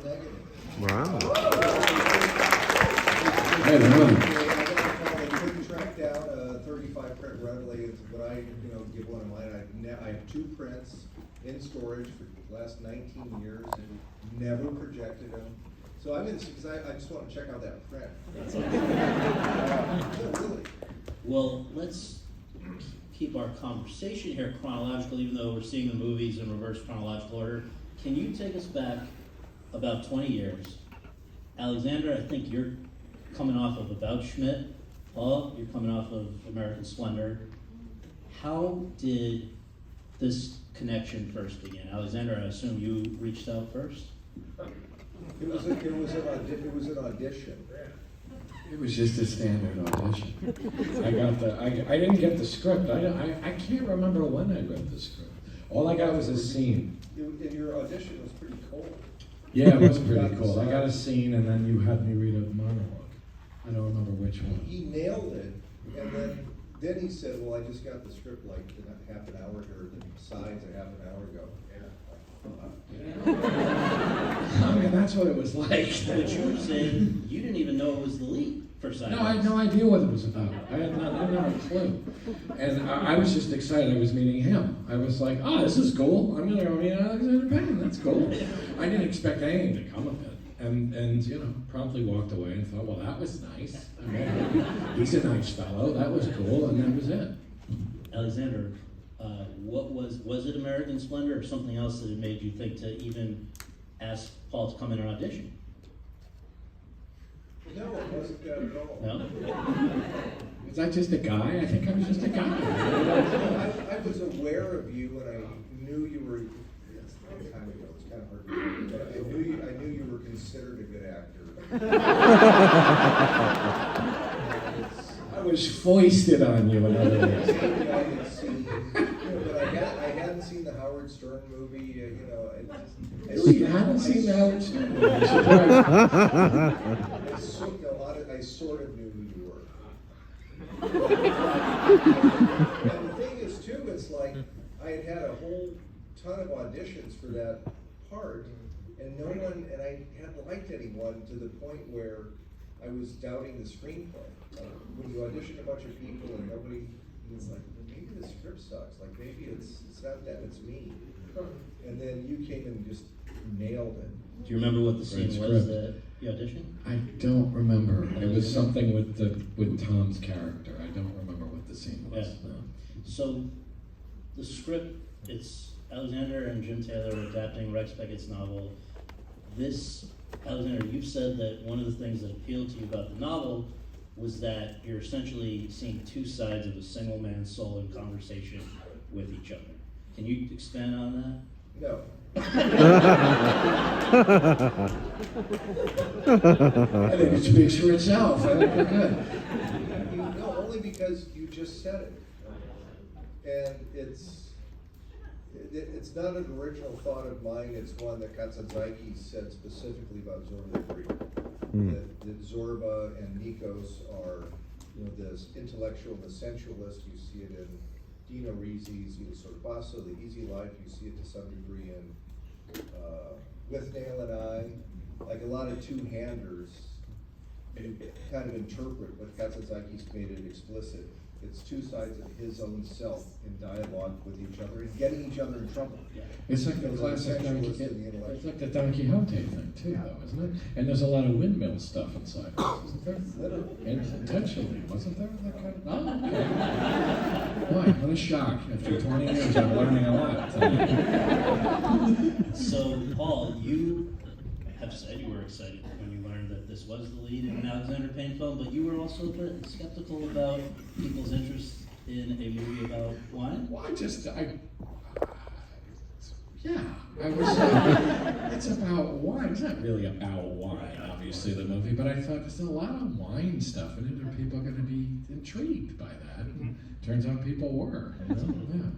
negative. Wow. Hey, man. I couldn't track down a 35 print readily. But I, give one of mine. I have 2 prints in storage for the last 19 years. Never projected them. So I'm in because I just want to check out that print. Really. Well, let's keep our conversation here chronological, even though we're seeing the movies in reverse chronological order. Can you take us back about 20 years? Alexander, I think you're coming off of About Schmidt. Paul, you're coming off of American Splendor. How did this connection first begin? Alexander, I assume you reached out first? It was an audition. It was just a standard audition. I didn't get the script. I can't remember when I read the script. All I got was a scene. And your audition was pretty cool. Yeah, it was pretty cool. I got a scene, and then you had me read a monologue. I don't remember which one. He nailed it, and then he said, "Well, I just got the script like half an hour, or the sides a half an hour ago." I mean, that's what it was like. But you were saying you didn't even know it was the lead for Sideways. No, I had no idea what it was about. I didn't have a clue. And I was just excited I was meeting him. I was like, oh, this is cool. I'm going to go meet Alexander Payne. That's cool. I didn't expect anything to come of it. And promptly walked away and thought, well, that was nice. I mean, he's a nice fellow. That was cool. And that was it. Alexander, what was it American Splendor or something else that had made you think to even ask Paul to come in and audition? No, it wasn't that at all. No? Was I just a guy? I think I was just a guy. I was aware of you, and I knew you were. It's a long time ago. It's kind of hard to remember, but I knew you were considered a good actor. I was foisted on you, in other words. But I hadn't seen the Howard Stern movie. You hadn't seen the Howard Stern movie? I sort of knew who you were. And the thing is, too, it's like I had a whole ton of auditions for that part, and I hadn't liked anyone to the point where I was doubting the screenplay. When you audition a bunch of people and nobody is like, well, maybe the script sucks. Like maybe it's not that, it's me. And then you came and just nailed it. Do you remember what the scene was that you auditioned? I don't remember. It was something with Tom's character. I don't remember what the scene was. Yeah. No. So the script, it's Alexander and Jim Taylor adapting Rex Beckett's novel. This, Alexander, you've said that one of the things that appealed to you about the novel was that you're essentially seeing 2 sides of a single man's soul in conversation with each other. Can you expand on that? No. I think it speaks for itself. I think we're good. No, only because you just said it. And it's not an original thought of mine. It's one that Katsantzakis said specifically about Zorba the Greek. That Zorba and Nikos are, this intellectual and the sensualist. You see it in Dino Risi's Sorbasso, The Easy Life. You see it to some degree in With Nail and I. Like a lot of two-handers, you kind of interpret, but Katsantzakis made it explicit. It's 2 sides of his own self in dialogue with each other and getting each other in trouble. It's like the classic it's like the Don Quixote thing too, though, isn't it? And there's a lot of windmill stuff inside, isn't there? Intentionally, wasn't there? That kind of, oh, okay. Boy, what a shock! After 20 years, I'm learning a lot. So, Paul, you have said you were excited when you learned that this was the lead in an Alexander Payne film, but you were also a bit skeptical about people's interest in a movie about wine? Well, I was, it's about wine. It's not really about wine, obviously, the movie, but I thought there's a lot of wine stuff in it. Are people going to be intrigued by that? And turns out people were. Yeah.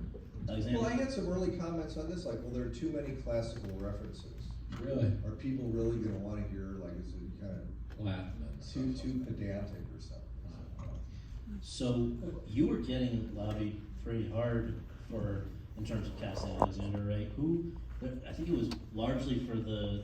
Well, I had some early comments on this, like, well, there are too many classical references. Really? Are people really going to want to hear, like, is it kind of Latin too pedantic or something? So you were getting lobbied pretty hard in terms of casting Alexander, right? Who I think it was largely for the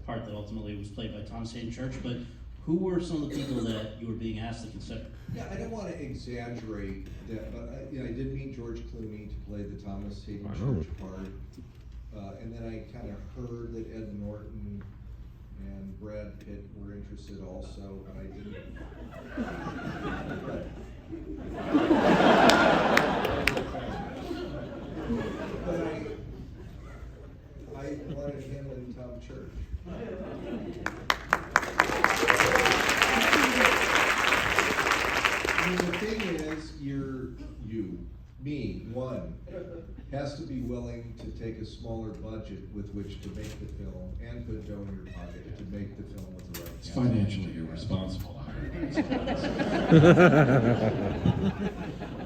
part that ultimately was played by Thomas Hayden Church, but who were some of the people that you were being asked to consider? Yeah, I don't want to exaggerate that, but I did meet George Clooney to play the Thomas Hayden Church part. And then I kind of heard that Ed Norton and Brad Pitt were interested also, but I didn't. But I wanted him and Tom Church. I mean, the thing is, one, has to be willing to take a smaller budget with which to make the film and put dough in your pocket to make the film with the right It's cast. financially irresponsible.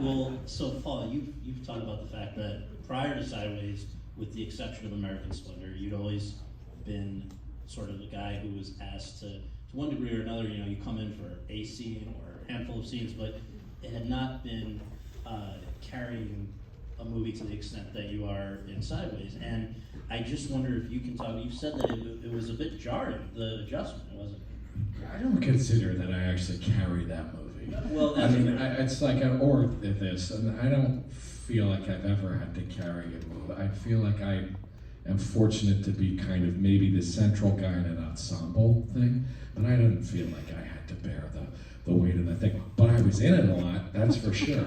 Well, so Paul, you've talked about the fact that prior to Sideways, with the exception of American Splendor, you'd always been sort of the guy who was asked to one degree or another, you come in for a scene or a handful of scenes, but it had not been carrying a movie to the extent that you are in Sideways. And I just wonder if you can talk, you said that it was a bit jarring, the adjustment, wasn't it? I don't consider that I actually carry that movie. Well, I that's mean, it's like or this, and I don't feel like I've ever had to carry a movie. I feel like I am fortunate to be kind of maybe the central guy in an ensemble thing, but I didn't feel like I had to bear the weight of the thing. But I was in it a lot, that's for sure.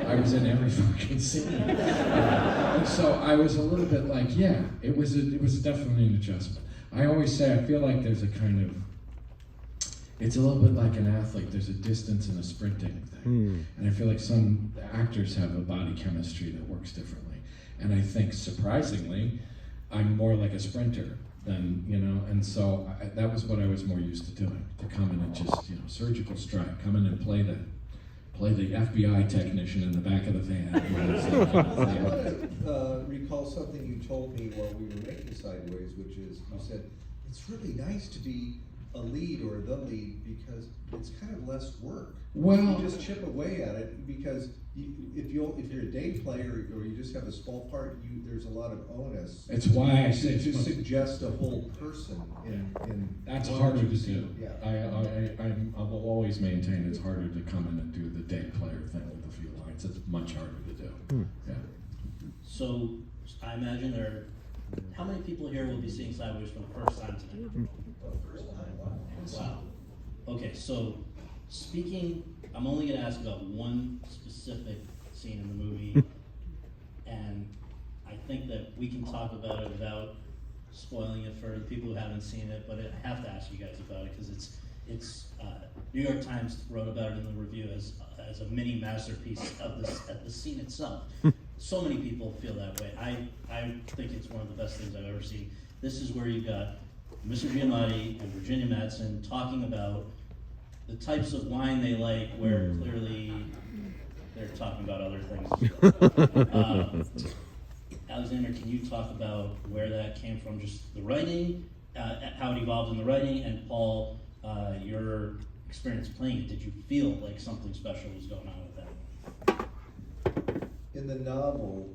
I was in every fucking scene. And so I was a little bit like, yeah, it was definitely an adjustment. I always say, I feel like there's a kind of, it's a little bit like an athlete. There's a distance and a sprinting thing. And I feel like some actors have a body chemistry that works differently. And I think, surprisingly, I'm more like a sprinter than, and so that was what I was more used to doing, to come in and just, surgical strike, come in and play the FBI technician in the back of the van. I want to recall something you told me while we were making Sideways, which is, you said, it's really nice to be a lead or the lead because it's kind of less work. Well, you just chip away at it because if you're a day player or you just have a small part, there's a lot of onus. It's why I say to suggest a whole person in that's harder to do. Yeah. I will always maintain it's harder to come in and do the day player thing with a few lines. It's much harder to do. Yeah. So I imagine how many people here will be seeing Sideways for the first time tonight? Wow. Okay, so I'm only going to ask about one specific scene in the movie, and I think that we can talk about it without spoiling it for the people who haven't seen it, but I have to ask you guys about it because it's New York Times wrote about it in the review as a mini masterpiece of the scene itself. So many people feel that way. I think it's one of the best things I've ever seen. This is where you've got Mr. Giamatti and Virginia Madsen talking about the types of wine they like, where clearly they're talking about other things. Alexander, can you talk about where that came from, just the writing, how it evolved in the writing, and Paul, your experience playing it, did you feel like something special was going on with that? In the novel,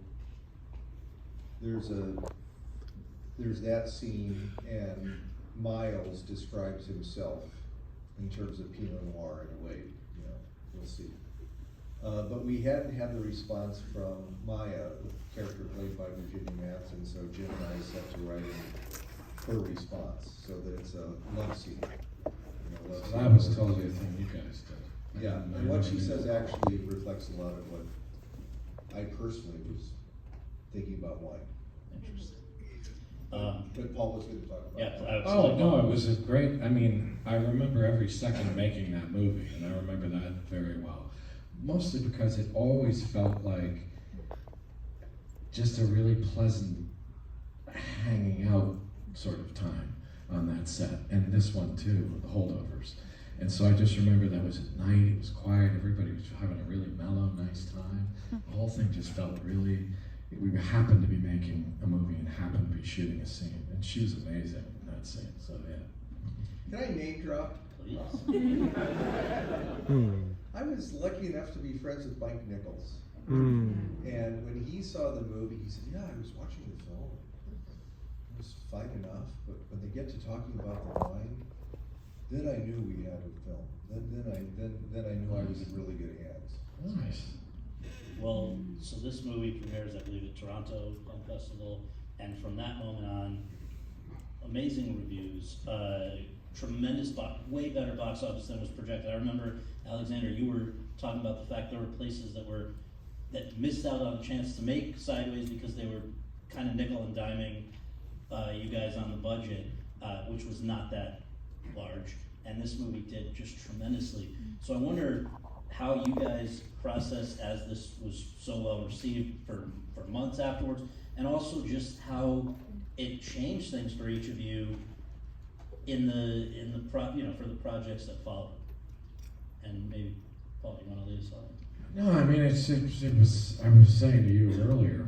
there's that scene, and Miles describes himself in terms of Pinot Noir in a way, we'll see. But we hadn't had the response from Maya, the character played by Virginia Madsen, so Jim and I set to writing her response, so that it's a love scene. That was totally a thing you guys did. Yeah, and what she says actually reflects a lot of what I personally was thinking about wine. Interesting. But Paul was going to talk about Yeah, that. Oh, no, it was a great, I remember every second making that movie, and I remember that very well. Mostly because it always felt like just a really pleasant hanging out sort of time on that set, and this one too, the Holdovers. And so I just remember that was at night, it was quiet, everybody was having a really mellow, nice time. The whole thing just felt really, we happened to be making a movie and happened to be shooting a scene, and she was amazing in that scene, so yeah. Can I name drop? Please. I was lucky enough to be friends with Mike Nichols. And when he saw the movie, he said, yeah, I was watching the film. was fine enough, but when they get to talking about the wine, then I knew we had a film. Then I knew I was in really good hands. Nice. Well, so this movie premieres, I believe, at Toronto Film Festival, and from that moment on, amazing reviews, tremendous way better box office than was projected. I remember, Alexander, you were talking about the fact there were places that missed out on a chance to make Sideways because they were kind of nickel and diming you guys on the budget, which was not that large, and this movie did just tremendously. So I wonder how you guys processed as this was so well received for months afterwards, and also just how it changed things for each of you for the projects that followed. And maybe, Paul, you want to lead us on? No, I mean, it was, I was saying to you earlier,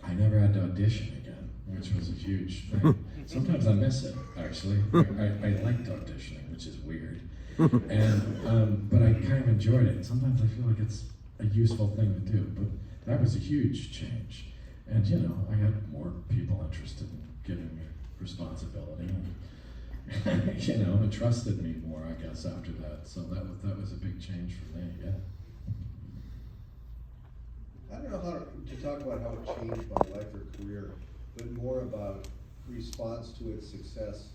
I never had to audition again, which was a huge thing. Sometimes I miss it, actually. I liked auditioning, which is weird. And, but I kind of enjoyed it. Sometimes I feel like it's a useful thing to do, but that was a huge change. And, you know, I had more people interested in giving me responsibility and, you know, and trusted me more, I guess, after that. So that was a big change for me, yeah. I don't know how to talk about how it changed my life or career, but more about response to its success.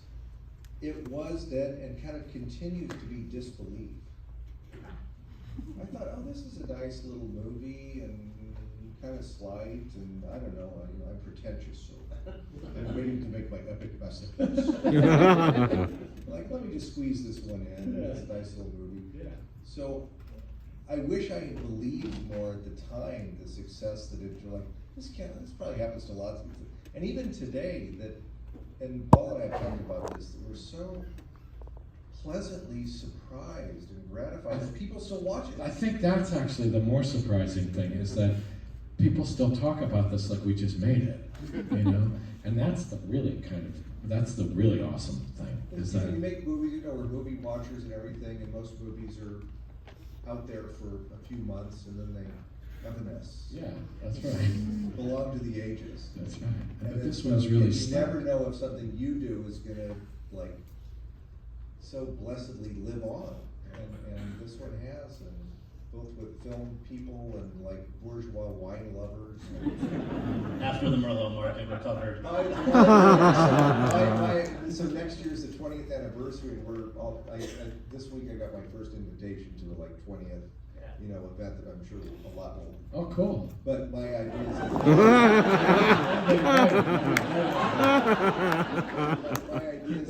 It was then and kind of continues to be disbelief. I thought, oh, this is a nice little movie and kind of slight, and I don't know, I'm pretentious, so I'm waiting to make my epic masterpiece. Like, let me just squeeze this one in. It's a nice little movie. Yeah. So I wish I had believed more at the time the success that you're like, this probably happens to lots of people. And even today, and Paul and I have talked about this, that we're so pleasantly surprised and gratified that people still watch it. I think that's actually the more surprising thing, is that people still talk about this like we just made it, you know? And that's the really awesome thing, is that... You make movies, you know, we're movie watchers and everything, and most movies are out there for a few months, and then they evanesce. Yeah, that's right. Belong to the ages. That's right. And But this then one's really you stuck. never know if something you do is gonna, like, so blessedly live on. And this one has, and both with film people and like bourgeois wine lovers. After the Merlot market recovered. So next year's the 20th anniversary, and this week I got my first invitation to the like 20th, you know, event that I'm sure a lot will. Oh, cool. But my idea is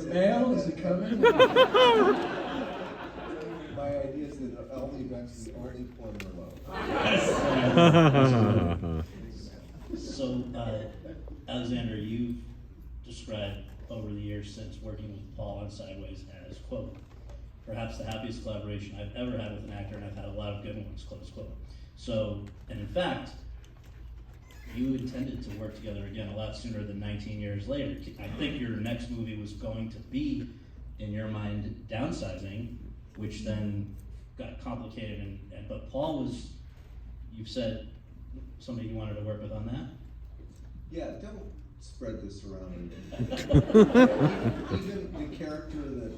that Mail, is it coming? My idea is that all the events we only pour Merlot. So, Alexander, you've described over the years since working with Paul on Sideways as, quote, perhaps the happiest collaboration I've ever had with an actor, and I've had a lot of good ones, close quote. So, and in fact, you intended to work together again a lot sooner than 19 years later. I think your next movie was going to be, in your mind, Downsizing, which then got complicated, but Paul was, you've said, somebody you wanted to work with on that? Yeah, don't spread this around. Even the character that,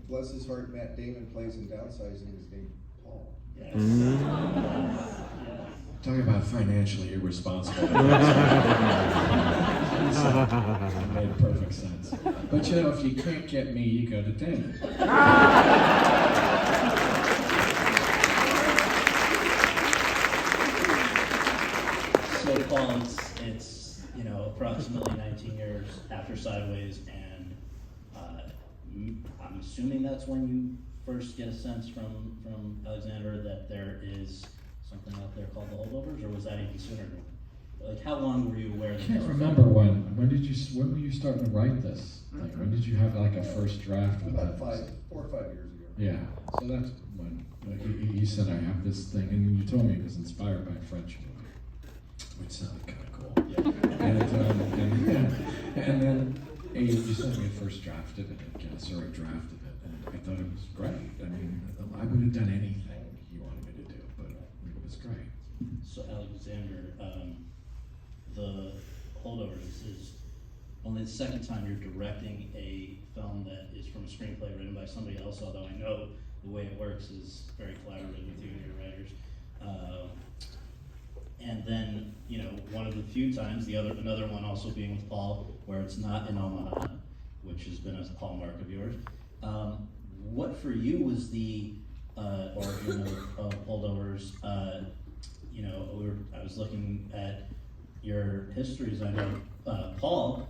bless his heart, Matt Damon plays in Downsizing is named Paul. Yes. Talking about financially irresponsible. It made perfect sense. But you know, if you can't get me, you go to Damon. So Paul, it's you know, approximately 19 years after Sideways, and I'm assuming that's when you first get a sense from Alexander that there is something out there called the Holdovers, or was that even sooner? Like, how long were you aware I that can't this was remember when were you starting to write this thing? When did you have like a first draft with About that? 4 or 5 years ago. Yeah, so that's when he said I have this thing, and you told me it was inspired by a French movie, which sounded kind of cool. And then you sent me a first draft of it, I guess, or a draft of it, and I thought it was great. I mean, I would have done anything you wanted me to do, but it was great. So Alexander, the Holdovers is only the second time you're directing a film that is from a screenplay written by somebody else, although I know the way it works is very collaborative with you and your writers. And then, you know, one of the few times, another one also being with Paul, where it's not in Omaha, which has been a hallmark of yours. What for you was the origin of Holdovers? You know, I was looking at your histories. I know Paul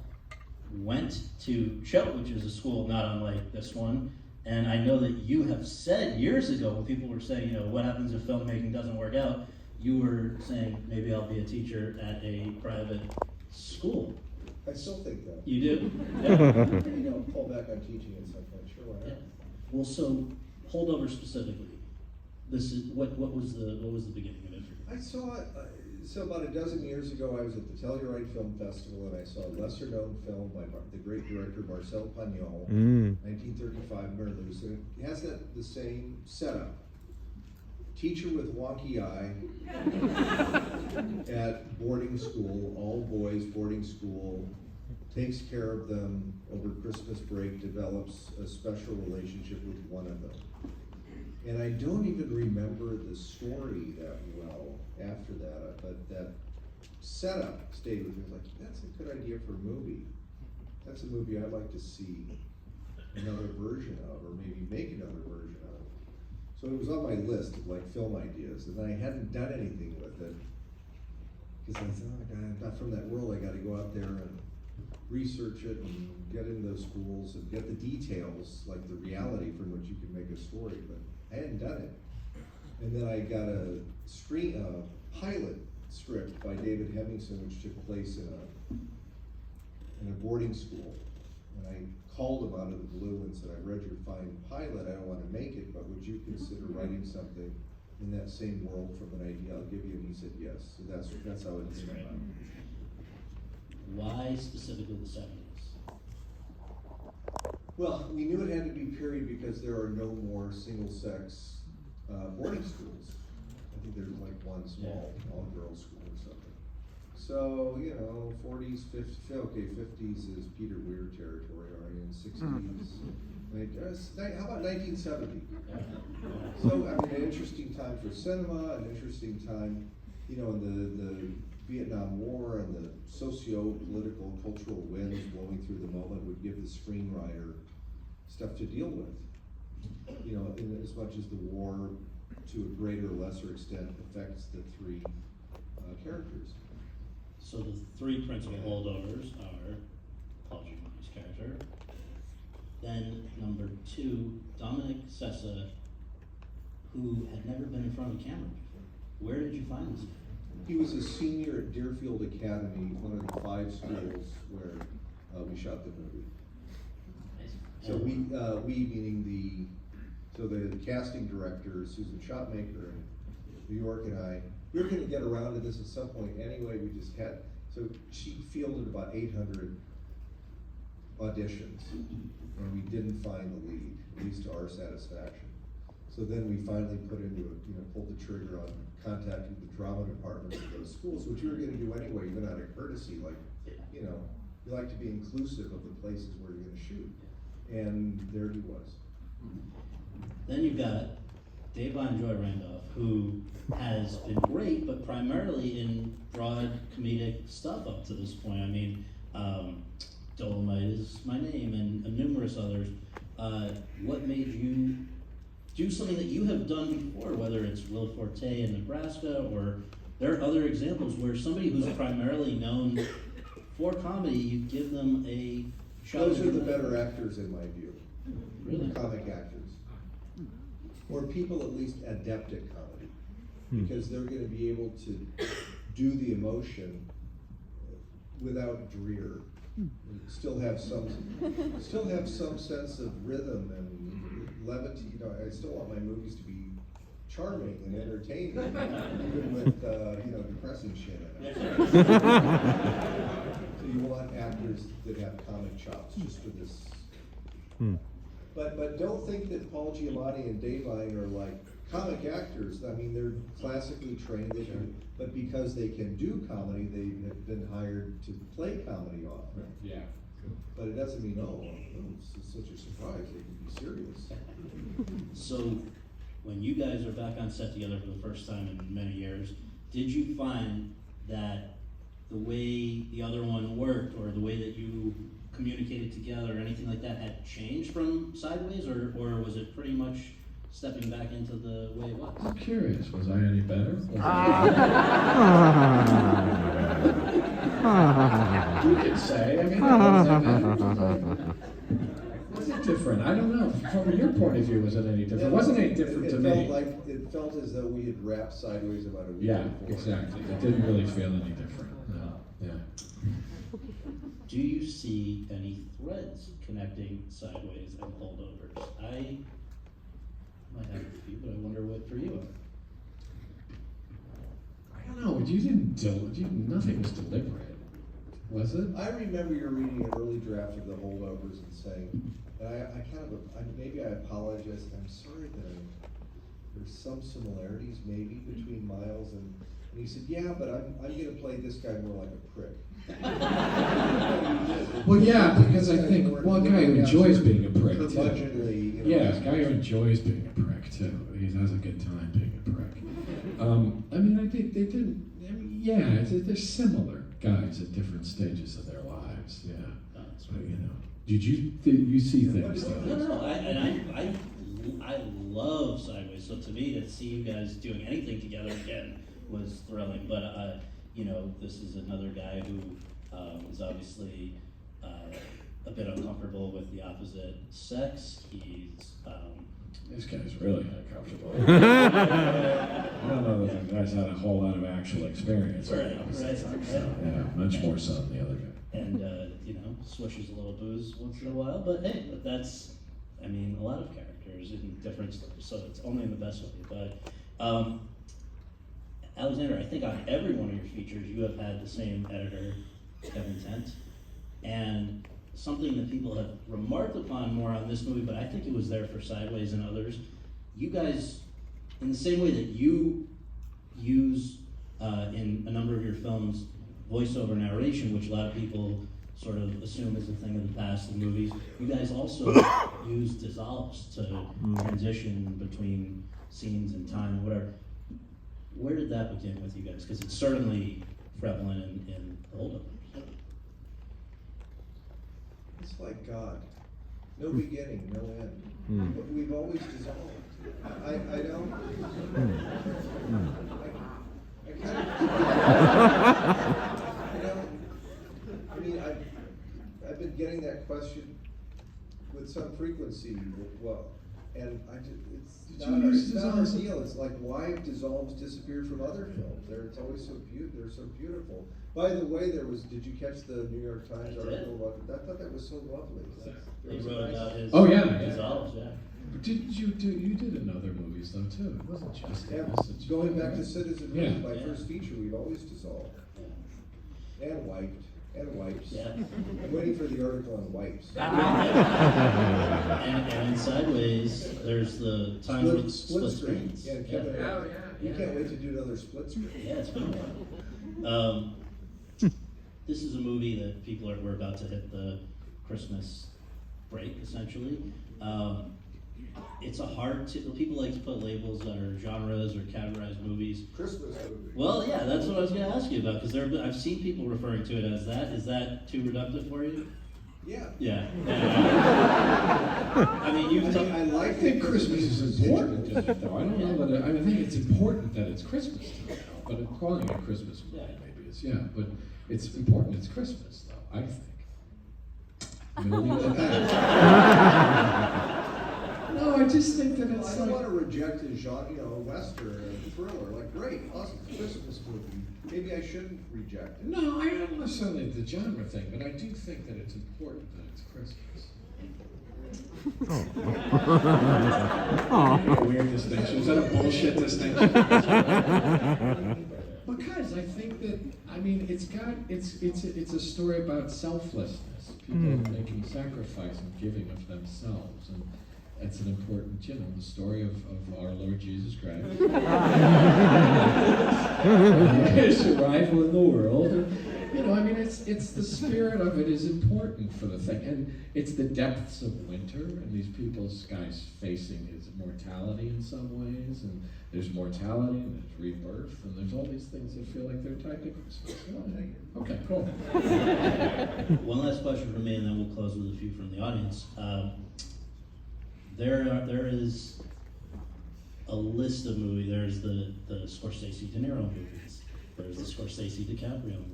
went to Choate, which is a school not unlike this one, and I know that you have said years ago when people were saying, you know, what happens if filmmaking doesn't work out, you were saying, maybe I'll be a teacher at a private school. I still think that. You do? Yeah. You know, fall back on teaching at some point, sure, why Yeah. not? Well, so Holdovers specifically, this is what was the beginning of it for you? I saw it, so about a dozen years ago, I was at the Telluride Film Festival, and I saw a lesser-known film by the great director Marcel Pagnol, 1935 Merluz, and it has the same setup. Teacher with wonky eye at boarding school, all boys boarding school, takes care of them over Christmas break, develops a special relationship with one of them. And I don't even remember the story that well after that, but that setup stayed with me. Like, that's a good idea for a movie. That's a movie I'd like to see another version of, or maybe make another version of. So it was on my list of like film ideas, and I hadn't done anything with it. Because I said, oh God, I'm not from that world, I gotta go out there and research it and get into those schools and get the details, like the reality from which you can make a story, but I hadn't done it. And then I got a pilot script by David Hemmingson, which took place in a boarding school. And I called him out of the blue and said, I read your fine pilot, I don't want to make it, but would you consider writing something in that same world from an idea I'll give you? And he said yes. So that's how it came about. Why specifically the 70s? Well, we knew it had to be period because there are no more single-sex boarding schools. I think there's like one small all-girls school or something. So, you know, 40s, 50s, okay, 50s is Peter Weir territory, or in 60s. How about 1970? So, I mean, an interesting time for cinema, an interesting time, you know, in the Vietnam War and the socio-political, cultural winds blowing through the moment would give the screenwriter stuff to deal with. You know, in as much as the war, to a greater or lesser extent, affects the three characters. So the three principal holdovers are Paul Giamatti's character, then number 2, Dominic Sessa, who had never been in front of a camera before. Where did you find this guy? He was a senior at Deerfield Academy, one of the 5 schools where we shot the movie. So we meaning the casting director, Susan Shopmaker in New York, and I, we were gonna get around to this at some point anyway, we just had, so she fielded about 800 auditions, and we didn't find the lead, at least to our satisfaction. So then we finally pulled the trigger on contacting the drama departments of those schools, which we were gonna do anyway, even out of courtesy, like, you know, we like to be inclusive of the places where you're gonna shoot. And there he was. Then you've got Davon Joy Randolph, who has been great, but primarily in broad comedic stuff up to this point. I mean, Dolomite Is My Name, and numerous others. What made you do something that you have done before, whether it's Will Forte in Nebraska, or there are other examples where somebody who's primarily known for comedy, you give them a shot. Those are the better actors in my view. Really? Comic actors. Or people at least adept at comedy. Because they're gonna be able to do the emotion without drear. Still have some sense of rhythm and levity. You know, I still want my movies to be charming and entertaining, even with depressing shit in it. So you want actors that have comic chops just for this. But don't think that Paul Giamatti and Davine are like comic actors. I mean, they're classically trained, but because they can do comedy, they have been hired to play comedy often. Yeah. But it doesn't mean, oh, it's such a surprise, they can be serious. So, when you guys are back on set together for the first time in many years, did you find that the way the other one worked, or the way that you communicated together, or anything like that, had changed from Sideways, or was it pretty much stepping back into the way it was? I'm curious, was I any better? You could say, I mean, was it different? I don't know. From your point of view, was it any different? It wasn't any different to me. It felt as though we had wrapped Sideways about a week Yeah, before. exactly. It didn't really feel any different. No. Yeah. Do you see any threads connecting Sideways and Holdovers? I might have a few, but I wonder what for you. I don't know. Nothing was deliberate, was it? I remember you reading an early draft of the Holdovers and saying, and maybe I apologize, I'm sorry that there's some similarities maybe between Miles and he said, yeah, but I'm gonna play this guy more like a prick. Well, yeah, because I think, a guy who enjoys being a prick, too. Curmudgeonly, Yeah, a guy who enjoys being a prick, too. He has a good time being a prick. I mean, I think they didn't, they're similar guys at different stages of their lives, yeah. But, did you see things though? No, I love Sideways, so to me, to see you guys doing anything together again was thrilling, but this is another guy who is obviously a bit uncomfortable with the opposite sex. He's This guy's really uncomfortable. I don't know that the guy's had a whole lot of actual experience. Right. Yeah, much more so than the other guy. And swishes a little booze once in a while, but that's, a lot of characters in different stuff, so it's only in the best way. But Alexander, I think on every one of your features, you have had the same editor, Kevin Tent, and something that people have remarked upon more on this movie, but I think it was there for Sideways and others. You guys, in the same way that you use in a number of your films voiceover narration, which a lot of people sort of assume is a thing of the past in movies, you guys also use dissolves to transition between scenes and time and whatever. Where did that begin with you guys? Because it's certainly prevalent in Holdovers. It's like God. No beginning, no end. But we've always dissolved. I don't. I've been getting that question with some frequency. Well, and it's not our deal. It's like, why have dissolves disappeared from other films? It's always so beautiful. They're so beautiful. By the way, did you catch the New York Times article about it? I thought that was so lovely. He wrote about his dissolves, yeah. You did in other movies though too. It wasn't just this. Going back to Citizen Rune, my first feature, we've always dissolved. Yeah. And wiped. And wipes. Yeah. I'm waiting for the article on wipes. And in Sideways, there's the time with split screens. Yeah, Kevin, we can't wait to do another split screen. Yeah, it's been a while. This is a movie that we're about to hit the Christmas break, essentially. It's people like to put labels that are genres or categorized movies. Christmas movie. Well, yeah, that's what I was going to ask you about, because I've seen people referring to it as that. Is that too reductive for you? Yeah. Yeah. I think Christmas is important to it, though. I don't know that. I think it's important that it's Christmas to it, but calling it a Christmas movie maybe is but it's important. It's Christmas, though. I think. I'm gonna leave it at that. No, I just think that it's I don't want to reject a genre, a western, a thriller. Like, great, awesome, Christmas movie. Maybe I shouldn't reject it. No, I don't necessarily the genre thing, but I do think that it's important that it's Christmas. A weird distinction. Is that a bullshit distinction? Because I think that it's a story about selflessness. People making sacrifice and giving of themselves, and it's an important, the story of our Lord Jesus Christ. His arrival in the world, You know, I mean, it's the spirit of it is important for the thing, and it's the depths of winter, and these people's guys facing his mortality in some ways, and there's mortality, and there's rebirth, and there's all these things that feel like they're tied to Christmas. Okay, cool. One last question from me, and then we'll close with a few from the audience. There is a list of movies. There's the Scorsese De Niro movies. There's the Scorsese DiCaprio movies.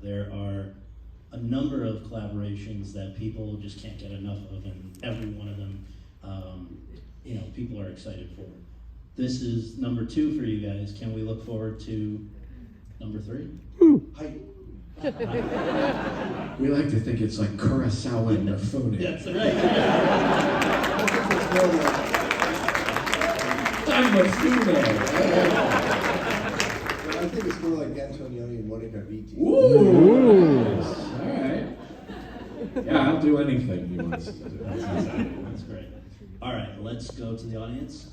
There are a number of collaborations that people just can't get enough of, and every one of them, people are excited for. This is number 2 for you guys. Can we look forward to number 3? Hi. We like to think it's like Kurosawa and Mifune. That's right. I'm Mifune. I think it's more like Antonioni and Monica Vitti. Ooh. All right. Yeah, I'll do anything he wants to do. That's great. All right, let's go to the audience.